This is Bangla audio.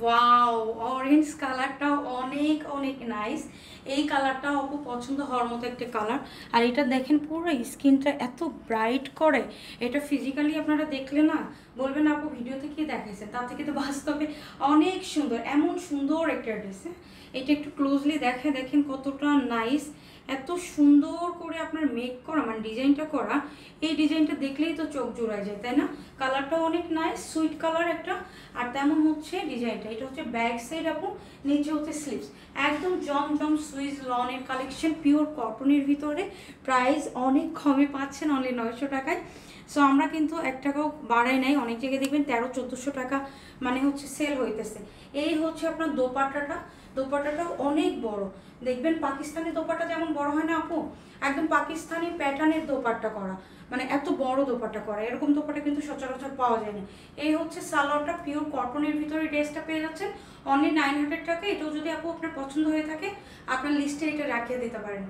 ওয়াও, অরেঞ্জ কালারটাও অনেক অনেক নাইস। এই কালারটাও আপু পছন্দ হওয়ার মতো একটা কালার। আর এটা দেখেন পুরো স্কিনটা এত ব্রাইট করে, এটা ফিজিক্যালি আপনারা দেখলে না বলবেন আপু ভিডিওতে কি দেখাইছে, তার থেকে তো বাস্তবে অনেক সুন্দর। এমন সুন্দর একটা ড্রেস, এটা একটু ক্লোজলি দেখেন কতটা নাইস। এত সুন্দর করে আপনার মেক করা, মানে ডিজাইনটা করা, এই ডিজাইনটা দেখলেই তো চোখ জোড়ায় যায়, তাই না? কালারটা অনেক নাইস, সুইট কালার একটা। আর তেমন হচ্ছে ডিজাইনটা, এটা হচ্ছে ব্যাক সাইড আপু, নিচে হচ্ছে স্লিভস। একদম জমজম সুইস লনের কালেকশন, পিওর কটনের ভিতরে। প্রাইস অনেক কমে পাচ্ছেন, অনলি 900 টাকায়। সো আমরা কিন্তু 1 টাকাও বাড়াই নাই, অনেক জায়গায় দেখবেন 1300-1400 টাকা মানে হচ্ছে সেল হইতেছে। এই হচ্ছে আপনার দোপাট্টাটা, দোপাট্টাটাও অনেক বড়। দেখবেন পাকিস্তানি দোপাট্টা যেমন বড় হয় না আপু, একদম পাকিস্তানি প্যাটার্নের দোপাট্টা করা, মানে এত বড় দোপাট্টা করা, এরকম দোপাট্টা কিন্তু সচরাচর পাওয়া যায় না। এই হচ্ছে সালোয়ারটা, পিওর কটনের ভিতরে ড্রেসটা পেয়ে যাচ্ছেন অনলি 900 টাকা। এটাও যদি আপু আপনার পছন্দ হয়ে থাকে, আপনার লিস্টে এটা রাখিয়ে দিতে পারেন।